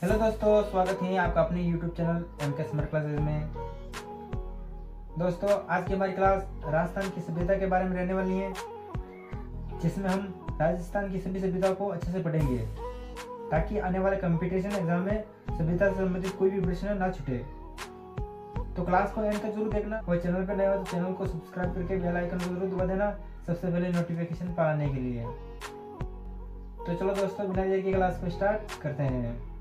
Hello दोस्तों, स्वागत है आपका अपने YouTube channel MK summer classes में। दोस्तों, आज की हमारी क्लास राजस्थान की सभ्यता के बारे में रहने वाली है, जिसमें हम राजस्थान की सभी सभ्यताओं को अच्छे से पढ़ेंगे ताकि आने वाले कंपटीशन एग्जाम में सभ्यता से संबंधित कोई भी प्रश्न ना छूटे। तो क्लास को एंड तक जरूर देखना और चैनल पर नए हो तो चैनल को सब्सक्राइब करके बेल आइकन को जरूर दबा देना सबसे पहले नोटिफिकेशन पाने के लिए। तो चलो दोस्तों, बिना देर की क्लास को स्टार्ट करते हैं।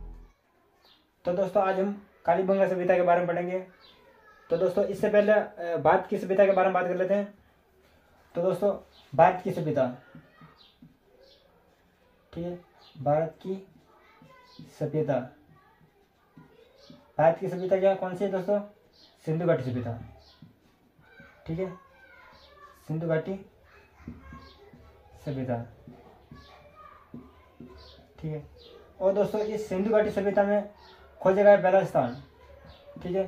तो दोस्तों, आज हम कालीबंगा सभ्यता के बारे में पढ़ेंगे। तो दोस्तों, इससे पहले भारत की सभ्यता के बारे में बात कर लेते हैं। तो दोस्तों, भारत की सभ्यता, ठीक है, भारत की सभ्यता, भारत की सभ्यता क्या कौन सी है दोस्तों? सिंधु घाटी सभ्यता, ठीक है, सिंधु घाटी सभ्यता, ठीक है। और दोस्तों, इस सिंधु घाटी सभ्यता में खोजा गया पहला स्थान, ठीक है,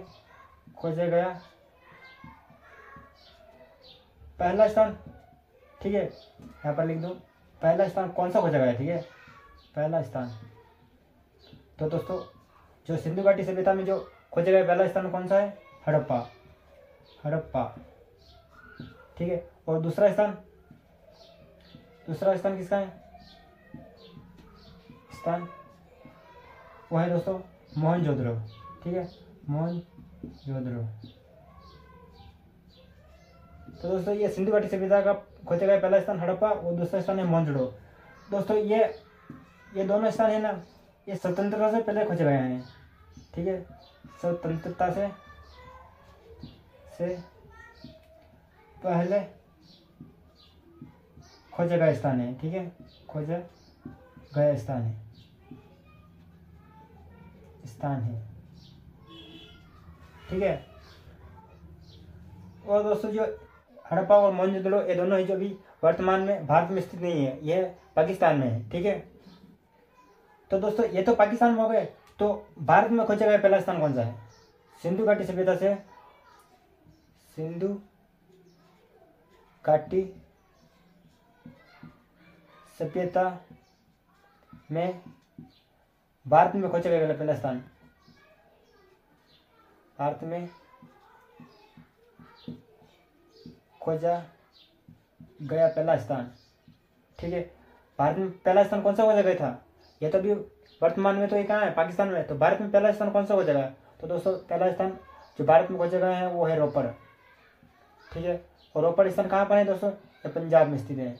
खोजा गया पहला स्थान, ठीक है, यहाँ पर लिख दो पहला स्थान कौन सा खोजा गया, ठीक है, पहला स्थान। तो दोस्तों, जो सिंधु घाटी सभ्यता में जो खोजा गया पहला स्थान कौन सा है? हड़प्पा, हड़प्पा, ठीक है। और दूसरा स्थान, दूसरा स्थान किसका है? स्थान वो है दोस्तों मोहनजोदड़ो, ठीक है, मोहनजोदड़ो। तो दोस्तों, ये सिंधु घाटी सभ्यता का खोजा गया पहला स्थान हड़प्पा और दूसरा स्थान है मोहनजोदड़ो। दोस्तों, ये दोनों स्थान है ना, ये स्वतंत्रता से पहले खोजे गए हैं, ठीक है, स्वतंत्रता से पहले खोजा गया स्थान है, ठीक है, खोजा गया स्थान है, ठीक है। और दोस्तों, जो हड़प्पा और मोहनजोदड़ो ये दोनों ही जो भी वर्तमान में भारत में स्थित नहीं है, यह पाकिस्तान में है, ठीक है। तो दोस्तों, ये तो पाकिस्तान में हो गए, तो भारत में खोजा गया पहला स्थान कौन सा है? सिंधु घाटी सभ्यता से, सिंधु घाटी सभ्यता में भारत में खोजा गया पहला स्थान, भारत में खोजा गया पहला स्थान, ठीक है। भारत में पहला स्थान कौन सा खोजा गया था? ये तो अभी वर्तमान में तो ये कहाँ है? पाकिस्तान में। तो भारत में पहला स्थान कौन सा खोजा गया? तो दोस्तों, पहला स्थान जो भारत में खोजा गया है वो है रोपड़, ठीक है। और रोपड़ स्थान कहाँ पर है दोस्तों? ये पंजाब में स्थित है,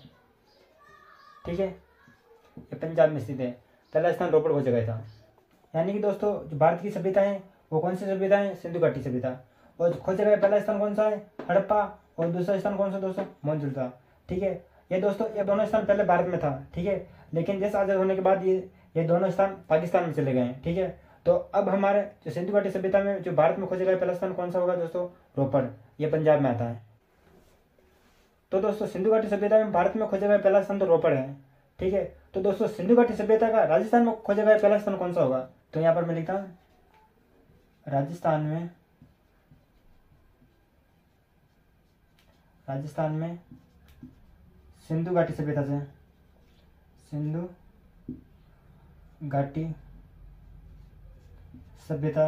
ठीक है, ये पंजाब में स्थित है। पहला स्थान रोपड़ खोजा गया था। यानी कि दोस्तों, जो भारत की सभ्यता है वो कौन सी सभ्यता है? सिंधु घाटी सभ्यता। और खोजा गया पहला स्थान कौन सा है? हड़प्पा। और दूसरा स्थान कौन सा दोस्तों? मोहनजोदड़ो, ठीक है। ये दोस्तों, ये दोनों स्थान पहले भारत में था, ठीक है, लेकिन जैसे आजाद होने के बाद ये दोनों स्थान पाकिस्तान में चले गए हैं, ठीक है। तो अब हमारे जो सिंधु घाटी सभ्यता में जो भारत में खोजा गया पहला स्थान कौन सा होगा दोस्तों? रोपड़, ये पंजाब में आता है। तो दोस्तों, सिंधु घाटी सभ्यता में भारत में खोजा गया पहला स्थान तो रोपड़ है, ठीक है। तो दोस्तों, सिंधु घाटी सभ्यता का राजस्थान में खोजा गया पहला स्थान कौन सा होगा? तो यहाँ पर मैं लिखता हूँ राजस्थान में सिंधु घाटी सभ्यता से, सिंधु घाटी सभ्यता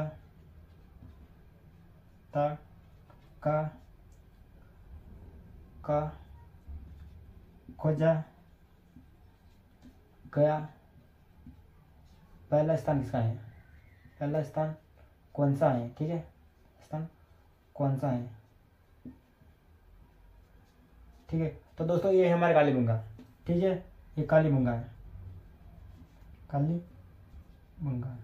का खोजा गया पहला स्थान किसका है? पहला स्थान कौन सा है, ठीक है, स्थान कौन सा है, ठीक है। तो दोस्तों, ये है हमारे कालीबंगा, ठीक है, ये कालीबंगा है, कालीबंगा,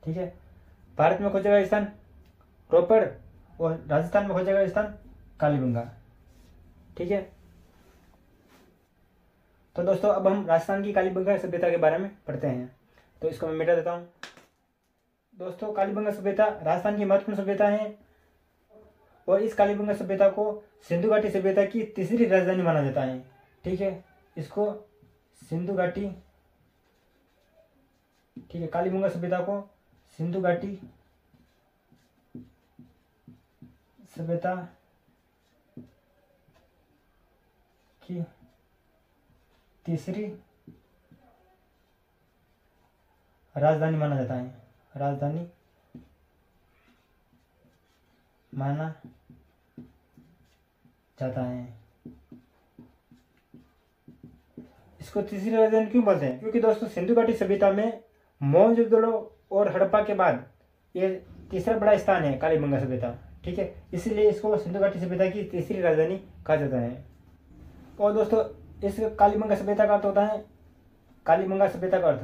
ठीक है। भारत में खोजा गया स्थान रोपड़ और राजस्थान में खोजा गया स्थान कालीबंगा, ठीक है। तो दोस्तों, अब हम राजस्थान की कालीबंगा सभ्यता के बारे में पढ़ते हैं। तो इसको मैं मिटा देता हूँ। दोस्तों, कालीबंगा सभ्यता राजस्थान की महत्वपूर्ण सभ्यता है और इस कालीबंगा सभ्यता को सिंधु घाटी सभ्यता की तीसरी राजधानी माना जाता है, ठीक है। इसको सिंधु घाटी, ठीक है, कालीबंगा सभ्यता को सिंधु घाटी सभ्यता की तीसरी राजधानी माना जाता है, राजधानी माना जाता है। इसको तीसरी राजधानी क्यों बोलते हैं? क्योंकि दोस्तों सिंधु घाटी सभ्यता में मोहनजोदड़ो और हड़प्पा के बाद ये तीसरा बड़ा स्थान है कालीबंगा सभ्यता, ठीक है। इसीलिए इसको सिंधु घाटी सभ्यता की तीसरी राजधानी कहा जाता है। और दोस्तों इस कालीबंगा सभ्यता का अर्थ होता है, कालीबंगा सभ्यता का अर्थ,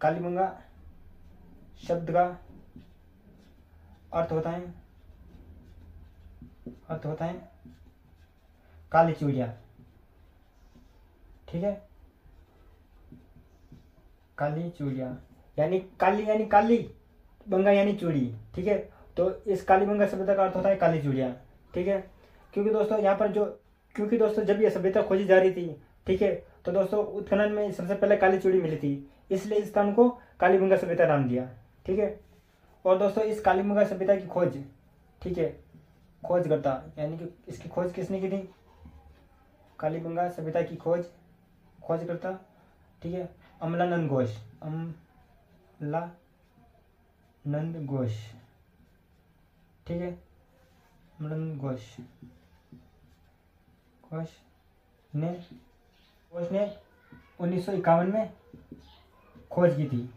कालीबंगा शब्द का अर्थ होता है काली चूड़िया, ठीक है। काली चूड़िया यानी काली बंगा यानी चूड़ी, ठीक है। तो इस कालीबंगा सभ्यता का अर्थ होता है काली चूड़िया, ठीक है। क्योंकि दोस्तों जब यह सभ्यता खोजी जा रही थी, ठीक है, तो दोस्तों उत्खनन में सबसे पहले काली चूड़ी मिली थी, इसलिए इस स्थान को कालीबंगा सभ्यता नाम दिया, ठीक है। और दोस्तों इस कालीबंगा सभ्यता की खोज, ठीक है, खोजकर्ता यानी कि इसकी खोज किसने की थी? कालीबंगा सभ्यता की खोजकर्ता, ठीक है, अमलानंद घोष, ठीक है। अमलानंद घोष ने 1951 में खोज की थी,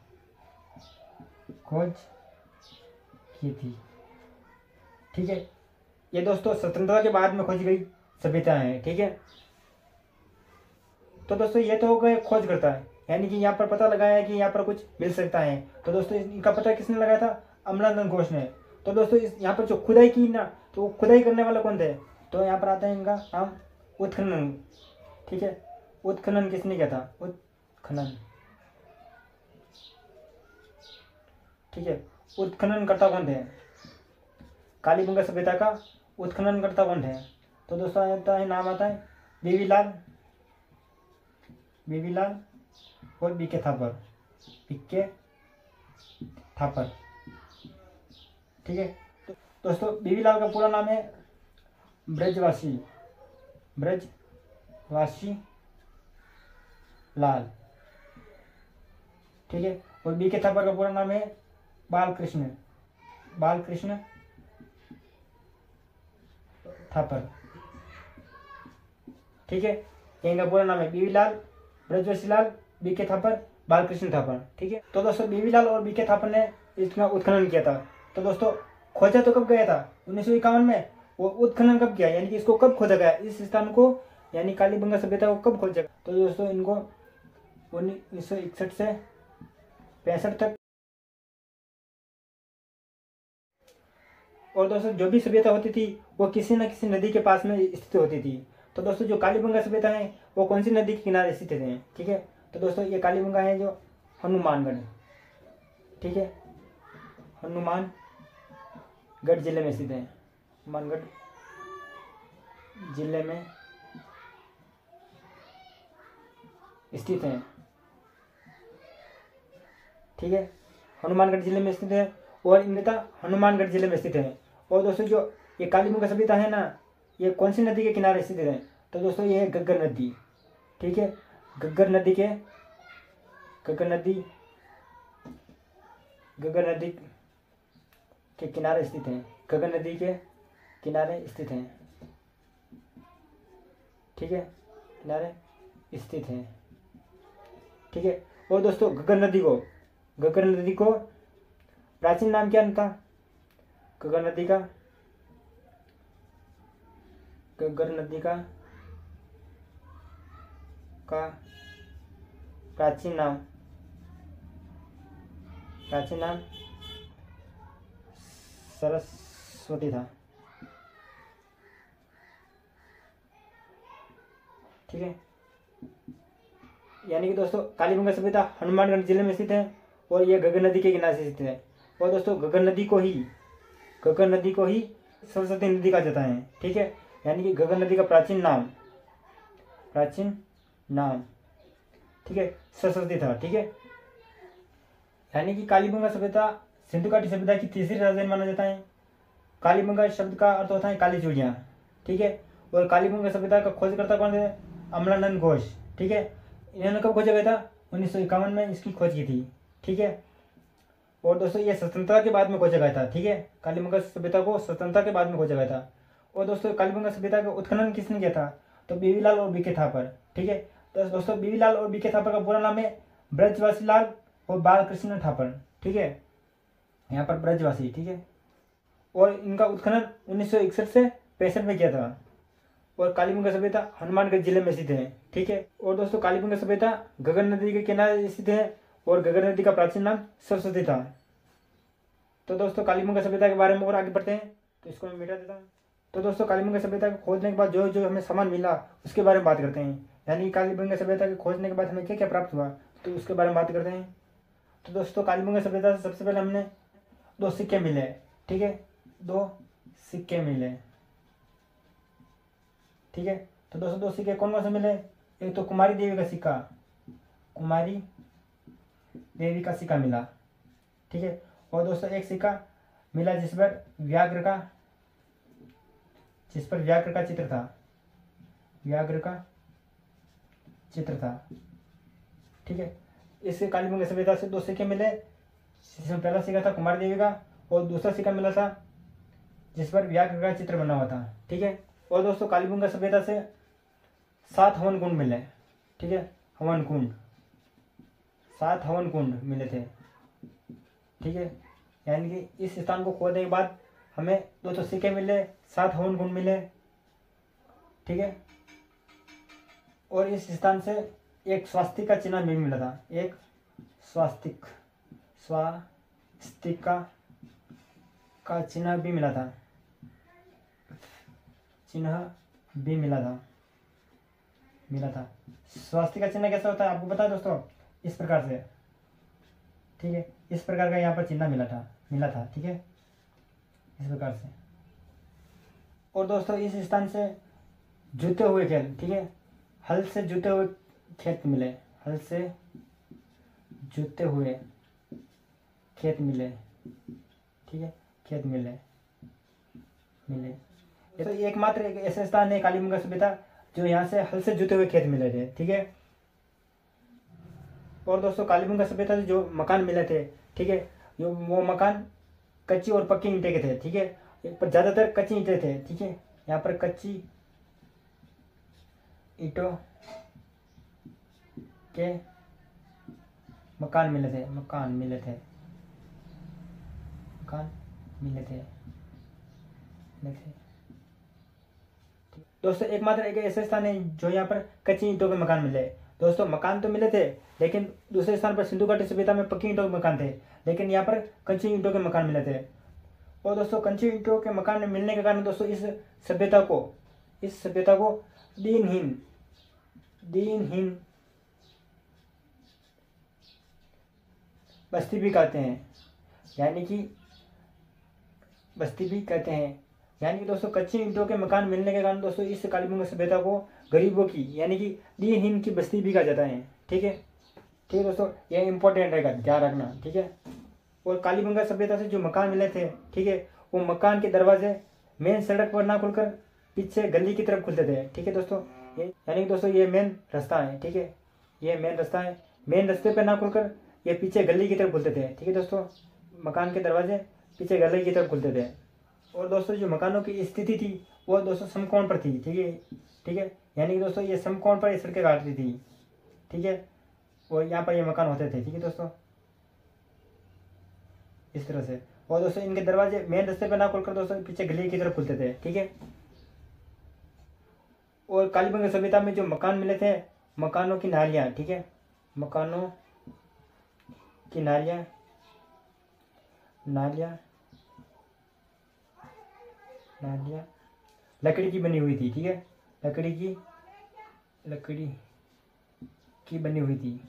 ठीक है। ये दोस्तों स्वतंत्रता के बाद में खोजी गई सभ्यता है, ठीक है। तो दोस्तों ये तो हो गए खोज करता है, यानी कि यहाँ पर पता लगाया है कि यहाँ पर कुछ मिल सकता है। तो दोस्तों इनका पता किसने लगाया था? अमलानंद घोष ने। तो दोस्तों इस यहाँ पर जो खुदाई की ना, तो वो खुदाई करने वाला कौन थे? तो यहाँ पर आता है इनका नाम उत्खनन, ठीक है। उत्खनन किसने किया था? उत्खनन, ठीक है। उत्खनन करता कौन थे? कालीबंगा सभ्यता का उत्खनन करता कौन थे? तो दोस्तों आता है नाम आता है बीवी लाल और बीके थापर, ठीक है। तो दोस्तों बीवी लाल का पूरा नाम है ब्रजवासी लाल, ठीक है। और बीके थापर का पूरा नाम है बालकृष्ण थापर, ठीक है। इनका पूरा नाम है बीवी लाल, ब्रजवासी लाल, बीके थापर, बालकृष्ण थापर, ठीक है। तो दोस्तों बीवी लाल और बीके थापर ने इसका उत्खनन किया था। तो दोस्तों खोजा तो कब गया था? 1951 में। वो उत्खनन कब किया, यानी कि इसको कब खोजा गया, इस स्थान को, यानी कालीबंगा सभ्यता को कब खोजा गया? तो दोस्तों इनको 1961 से 65 तक। और दोस्तों जो भी सभ्यता होती थी वो किसी न किसी नदी के पास में स्थित होती थी। तो दोस्तों जो कालीबंगा सभ्यता है वो कौन सी नदी के किनारे स्थित है, ठीक है। तो दोस्तों ये कालीबंगा है जो हनुमानगढ़, ठीक है, हनुमानगढ़ जिले में स्थित है, हनुमानगढ़ जिले में स्थित है, ठीक है। हनुमानगढ़ जिले में स्थित है और इनका हनुमानगढ़ जिले में स्थित है। और दोस्तों जो ये कालीबंगा सभ्यता है ना, ये कौन सी नदी के किनारे स्थित है? तो दोस्तों ये है घग्गर नदी, ठीक है। घग्गर नदी के किनारे स्थित है, घग्गर नदी के किनारे स्थित है, ठीक है, किनारे स्थित है, ठीक है। और दोस्तों घग्गर नदी को प्राचीन नाम क्या था? घग्गर नदी का प्राचीन नाम सरस्वती था, ठीक है। यानी कि दोस्तों कालीबंगा सभ्यता हनुमानगढ़ जिले में स्थित है और यह घग्गर नदी के किनारे से स्थित है। और दोस्तों घग्गर नदी को ही सरस्वती नदी कहा जाता है, ठीक है। यानी कि घग्गर नदी का प्राचीन नाम, ठीक है, सरस्वती था, ठीक है। यानी कि कालीबंगा सभ्यता सिंधु घाटी सभ्यता की तीसरी राजधानी माना जाता है। कालीबंगा शब्द का अर्थ होता है काली चूड़ियाँ, ठीक है। और कालीबंगा सभ्यता का खोजकर्ता कौन थे? अमलानंद घोष। ठीक है, इन्होंने कब खोजा गया था? 1951 में इसकी खोज की थी। ठीक है, और दोस्तों ये स्वतंत्रता के बाद में खोजा गया था। ठीक है, कालीबंगा सभ्यता को स्वतंत्रता के बाद में खोजा गया था। और दोस्तों कालीबंगा सभ्यता का उत्खनन किसने किया था? तो बीवीलाल और बीके थापर। ठीक है, तो दोस्तों बीवीलाल और बीके थापर का पूरा नाम है ब्रजवासी लाल और बालकृष्ण थापर। ठीक है, यहाँ पर ब्रजवासी। ठीक है, और इनका उत्खनन 1961 से 65 में किया था। और कालीबंगा सभ्यता हनुमानगढ़ जिले में स्थित है। ठीक है, और दोस्तों कालीबंगा सभ्यता गगन नदी के किनारे स्थित है और गगन नदी का प्राचीन नाम सरस्वती था। तो दोस्तों कालीबंगा सभ्यता के बारे में और आगे बढ़ते हैं, तो इसको मैं मिटा देता हूँ। तो दोस्तों कालीबंगा सभ्यता को खोजने के बाद जो जो हमें सामान मिला उसके बारे में बात करते हैं, यानी कालीबंगा सभ्यता के खोजने के बाद हमें क्या क्या प्राप्त हुआ, तो उसके बारे में बात करते हैं। तो दोस्तों कालीबंगा सभ्यता से सबसे पहले हमने 2 सिक्के मिले। ठीक है, 2 सिक्के मिले। ठीक है, तो दोस्तों 2 सिक्के कौन कौन से मिले? एक तो कुमारी देवी का सिक्का, कुमारी देवी का सिक्का मिला। ठीक है, और दोस्तों एक सिक्का मिला जिस पर व्याघ्र का चित्र था, व्याघ्र का चित्र था। ठीक है, इससे कालीबंगा सभ्यता से 2 सिक्के मिले, जिसमें पहला सिक्का था कुमारी देवी का और दूसरा सिक्का मिला था जिस पर व्याघ्र का चित्र बना हुआ था। ठीक है, और दोस्तों कालीबंगा सभ्यता से 7 हवन कुंड मिले। ठीक है, हवन कुंड, 7 हवन कुंड मिले थे। ठीक है, यानी कि इस स्थान को खोदने के बाद हमें 2 सिक्के मिले, 7 हवन कुंड मिले। ठीक है, और इस स्थान से एक स्वास्तिक का चिन्ह भी मिला था, एक स्वास्तिक का चिन्ह भी मिला था, स्वास्तिक का चिन्ह कैसा होता है आपको पता है दोस्तों? इस प्रकार से। ठीक है, इस प्रकार का यहाँ पर चिन्ह मिला था। ठीक है, इस प्रकार से। और दोस्तों इस स्थान से जुते हुए खेत, ठीक है, हल से जुते हुए खेत मिले, हल से जुते हुए खेत मिले। ठीक है, खेत मिले। तो एकमात्र एक ऐसा स्थान है कालीबंगा सभ्यता जो यहाँ से हल से जुते हुए खेत मिले थे। ठीक है, और दोस्तों कालीबंगा सभ्यता से जो मकान मिले थे, ठीक है, वो मकान कच्ची और पक्की ईंटे के थे। ठीक है, पर ज्यादातर कच्ची ईंटें थे। ठीक है, यहाँ पर कच्ची ईंटों के मकान मिले थे। दोस्तों एकमात्र एक ऐसा स्थान है जो यहाँ पर कच्ची ईंटों के मकान मिले। दोस्तों मकान तो मिले थे, लेकिन दूसरे स्थान पर सिंधु घाटी सभ्यता में पक्की ईंटों के मकान थे, लेकिन यहाँ पर कच्ची ईंटों के मकान मिले थे। और दोस्तों कच्ची ईंटों के मकान मिलने के कारण दोस्तों इस सभ्यता को दीनहीन बस्ती भी कहते हैं, यानी कि दोस्तों कच्ची ईंटों के मकान मिलने के कारण दोस्तों इस कालीबंगा सभ्यता को गरीबों की यानी कि दीनहीन की बस्ती भी कहा जाता है। ठीक है दोस्तों, ये इंपॉर्टेंट रहेगा, ध्यान रखना। ठीक है, और कालीबंगा सभ्यता से जो मकान मिले थे, ठीक है, वो मकान के दरवाजे मेन सड़क पर ना खुलकर पीछे गली की तरफ खुलते थे। ठीक है दोस्तों, यानी कि दोस्तों ये मेन रास्ता है। ठीक है, ये मेन रास्ता है, मेन रास्ते पर ना खुलकर ये पीछे गली की तरफ खुलते थे। ठीक है दोस्तों, मकान के दरवाजे पीछे गली की तरफ खुलते थे। और दोस्तों जो मकानों की स्थिति थी वो दोस्तों समकोण पर थी। ठीक है, यानी कि दोस्तों ये समकोण पर ये सड़कें काटती थी। ठीक है, और यहाँ पर ये मकान होते थे। ठीक है दोस्तों, इस तरह से। और दोस्तों इनके दरवाजे मेन रास्ते पर ना खुलकर दोस्तों पीछे गली की तरफ खुलते थे। ठीक है, और कालीबंगा सभ्यता में जो मकान मिले थे, मकानों की नालियाँ, ठीक है, मकानों की नालियाँ लकड़ी की बनी हुई थी। ठीक है, लकड़ी की बनी हुई थी।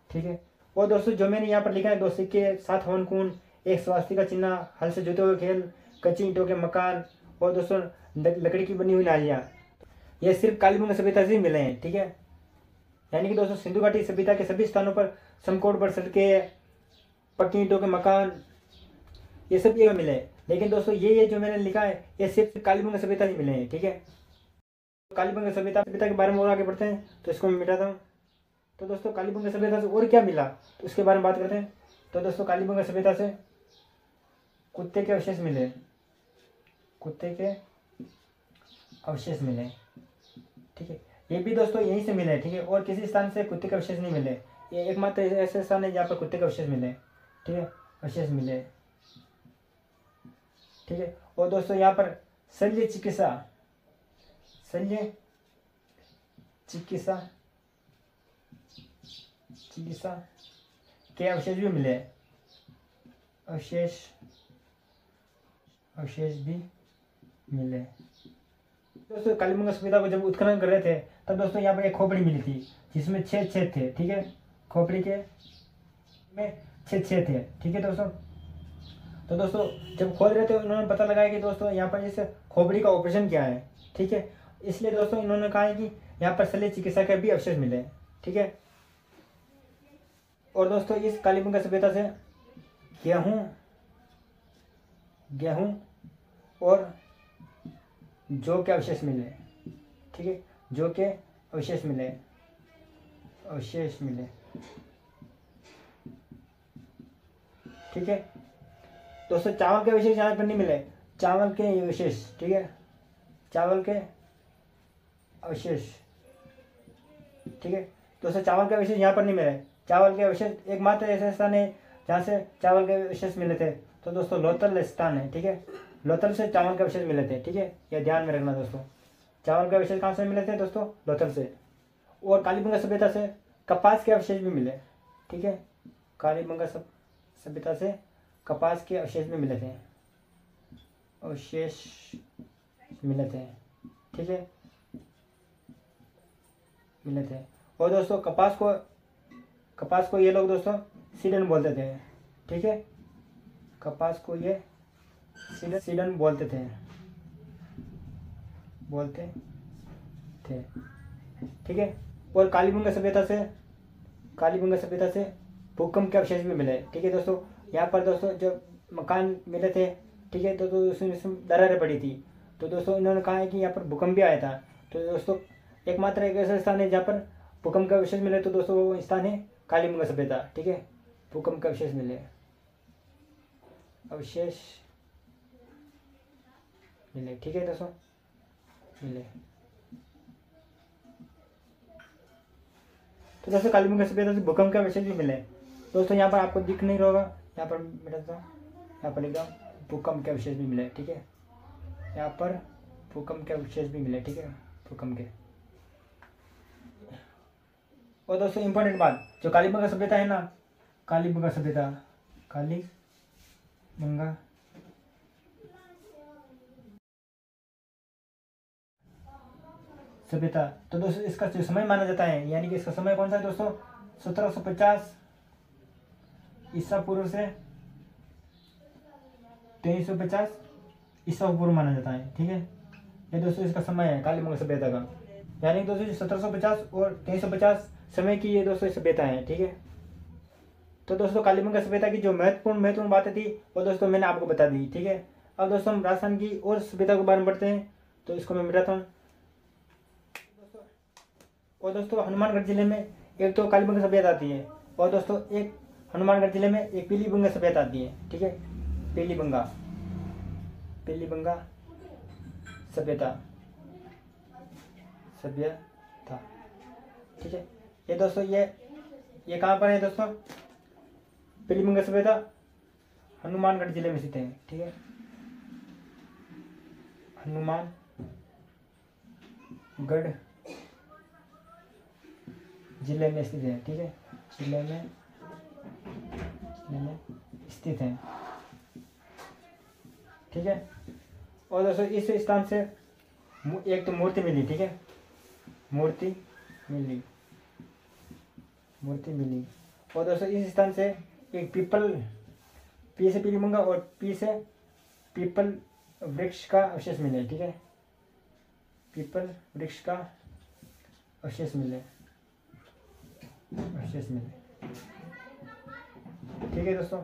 ठीक है, और दोस्तों जो मैंने यहाँ पर लिखा है 2 सिक्के, 7 हवन कुंड, एक स्वास्तिक का चिन्ह, हल से जुते हुए खेल, कच्ची ईंटों के मकान और दोस्तों लकड़ी की बनी हुई नालियाँ, ये सिर्फ कालीबंगा सभ्यता से ही मिले हैं। ठीक है, यानी कि दोस्तों सिंधु घाटी सभ्यता के सभी स्थानों पर समकोण पर सड़कें, पक्की ईंटों के मकान, ये सब ये मिले, लेकिन दोस्तों ये जो मैंने लिखा है ये सिर्फ कालीबंगा सभ्यता ही मिले हैं, ठीक है। कालीबंगा सभ्यता सभ्यता के बारे में और आगे बढ़ते हैं, तो इसको मैं मिटाता हूँ। तो दोस्तों कालीबंगा सभ्यता से और क्या मिला, तो उसके बारे में बात करते हैं। तो दोस्तों कालीबंगा सभ्यता से कुत्ते के अवशेष मिले, कुत्ते के अवशेष मिले, ठीक है। ये भी दोस्तों यहीं से मिले, ठीक है, और किसी स्थान से कुत्ते के अवशेष नहीं मिले। ये एकमात्र ऐसे स्थान है जहाँ पर कुत्ते के अवशेष मिले, ठीक है, अवशेष मिले, ठीक है। और दोस्तों यहाँ पर शल्य चिकित्सा, शल्य चिकित्सा चिकित्सा के अवशेष भी मिले, अवशेष भी मिले। दोस्तों कालीबंगा सभ्यता को जब उत्खनन कर रहे थे तब दोस्तों यहाँ पर एक खोपड़ी मिली थी जिसमें 6 छेद थे, ठीक है, खोपड़ी के में 6 छेद थे, ठीक है दोस्तों। तो दोस्तों जब खोद रहे थे उन्होंने पता लगाया कि दोस्तों यहाँ पर इस खोपड़ी का ऑपरेशन किया है, ठीक है। इसलिए दोस्तों इन्होंने कहा है कि यहाँ पर शल्य चिकित्सा के भी अवशेष मिले, ठीक है। और दोस्तों इस कालीबंगा सभ्यता से गेहूं और जौ के अवशेष मिले, ठीक है, जौ के अवशेष मिले, ठीक है। दोस्तों चावल के अवशेष यहाँ पर नहीं मिले, चावल के अवशेष, ठीक है, चावल के अवशेष, ठीक है। दोस्तों चावल के अवशेष यहाँ पर नहीं मिले, चावल के अवशेष एकमात्र ऐसे स्थान है जहाँ से चावल के अवशेष मिले थे, तो दोस्तों लोथल स्थान है, ठीक है, लोथल से चावल के अवशेष मिले थे, ठीक है, यह ध्यान में रखना दोस्तों। चावल के अवशेष कहाँ से मिले थे दोस्तों, लोथल से। और कालीबंगा सभ्यता से कपास के अवशेष भी मिले, ठीक है, कालीबंगा सभ्यता से कपास के अवशेष भी मिले थे, अवशेष मिले थे, ठीक है, मिले थे। और दोस्तों कपास को ये लोग दोस्तों सीडन बोलते थे, ठीक है, कपास को ये सीडन बोलते थे, ठीक है। और कालीबंगा सभ्यता से भूकंप के अवशेष भी मिले, ठीक है दोस्तों। यहाँ पर दोस्तों जो मकान मिले थे, ठीक है, तो उसमें दरारें पड़ी थी, तो दोस्तों इन्होंने कहा है कि यहाँ पर भूकंप भी आया था। तो दोस्तों एकमात्र एक ऐसा स्थान है जहाँ पर भूकंप का अवशेष मिले, तो दोस्तों वो स्थान है कालीबंगा सभ्यता, ठीक है, भूकंप के अवशेष मिले, ठीक है दोस्तों, मिले। तो दोस्तों कालीबंगा सभ्यता से भूकंप के अवशेष भी मिले। दोस्तों यहाँ पर आपको दिख नहीं रहा होगा, यहाँ पर मिला था, यहाँ पर लिखा भूकंप के अवशेष भी मिले, ठीक है, यहाँ पर भूकंप के अवशेष भी मिले, ठीक है, भूकंप के। और दोस्तों इंपॉर्टेंट बात, जो कालीबंगा सभ्यता है ना, कालीबंगा सभ्यता, तो दोस्तों इसका जो समय माना जाता है, यानी कि इसका समय कौन सा है दोस्तों, 1750 ईसा पूर्व से 2350 ईसा पूर्व माना जाता है, ठीक है। ये दोस्तों इसका समय है कालीबंगा सभ्यता का, यानी कि दोस्तों 1750 और 2350 समय की ये दोस्तों सभ्यता है, ठीक है। तो दोस्तों कालीबंगा सभ्यता की जो महत्वपूर्ण बातें थी वो दोस्तों मैंने आपको बता दी, ठीक है। अब दोस्तों हम राजस्थान की और सभ्यता के बारे में पढ़ते हैं, तो इसको मैं मिटाता हूँ। और दोस्तों हनुमानगढ़ जिले में एक तो कालीबंगा सभ्यता आती है, और दोस्तों एक हनुमानगढ़ जिले में एक पीलीबंगा सभ्यता आती है, ठीक है, पीलीबंगा सभ्यता, ठीक है। ये दोस्तों ये कहाँ पर है दोस्तों, पीलीबंगा सभ्यता हनुमानगढ़ जिले में स्थित है, ठीक है, हनुमानगढ़ जिले में स्थित है, ठीक है, जिले में स्थित है, ठीक है। और दोस्तों इस स्थान से एक तो मूर्ति मिली, ठीक है, मूर्ति मिली। और दोस्तों इस स्थान से एक पी से पीलीबंगा और पी से पीपल वृक्ष का अवशेष मिले, ठीक है, पीपल वृक्ष का अवशेष मिले, ठीक है दोस्तों।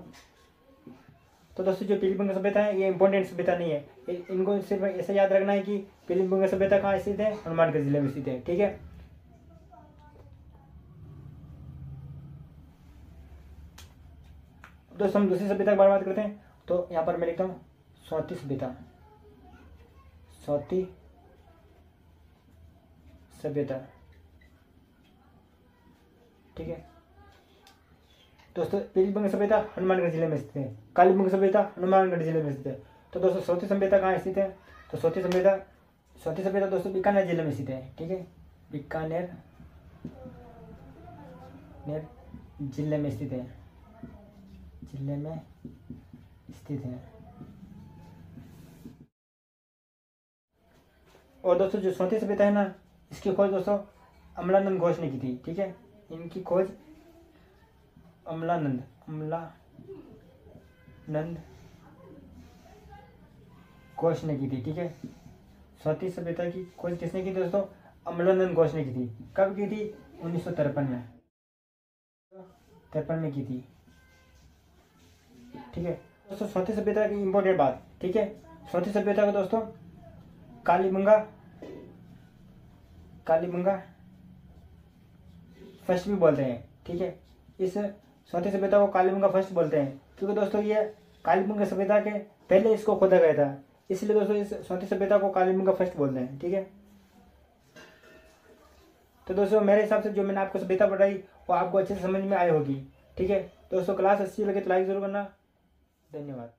तो दोस्तों जो पीलीभंगा सभ्यता है ये इंपॉर्टेंट सभ्यता नहीं है, इनको सिर्फ ऐसा याद रखना है कि पीलीभंगा सभ्यता कहाँ स्थित है, हनुमानगढ़ जिले में स्थित है। ठीक है, दोस्तों हम दूसरी सभ्यता की बात करते हैं। तो यहाँ पर मैं लिखता हूँ सौती सभ्यता, सौती सभ्यता। ठीक है दोस्तों, पीलीभंगा सभ्यता हनुमानगढ़ जिले में स्थित है, कालीबंगा सभ्यता हनुमानगढ़ जिले में स्थित है। तो दोस्तों सौती सभ्यता कहाँ स्थित है, तो सौती सभ्यता दोस्तों बीकानेर जिले में स्थित है। ठीक है, बीकानेर जिले में स्थित है, जिले में स्थित है। और दोस्तों जो सौती सभ्यता है ना, इसकी खोज दोस्तों अमलानंद घोष ने की थी। ठीक है, इनकी खोज अमलानंद घोष ने की थी। ठीक है, सौती सभ्यता की खोज किसने की थी दोस्तों, अमलानंद घोष ने की थी। कब की थी, 1953 में, 53 में की थी। ठीक है दोस्तों, सौती सभ्यता की इंपॉर्टेंट बात। ठीक है, सौती सभ्यता को दोस्तों कालीबंगा फर्स्ट भी बोलते हैं। ठीक है, इस सौती सभ्यता को कालीबंगा फर्स्ट बोलते हैं क्योंकि दोस्तों ये कालीबंगा सभ्यता के पहले इसको खोदा गया था, इसलिए दोस्तों इस सौती सभ्यता को कालीबंगा फर्स्ट बोलते हैं। ठीक है, तो दोस्तों मेरे हिसाब से जो मैंने आपको सभ्यता पढ़ाई वो आपको अच्छे से समझ में आई होगी। ठीक है दोस्तों, क्लास अच्छी लगे तो लाइक जरूर करना। धन्यवाद।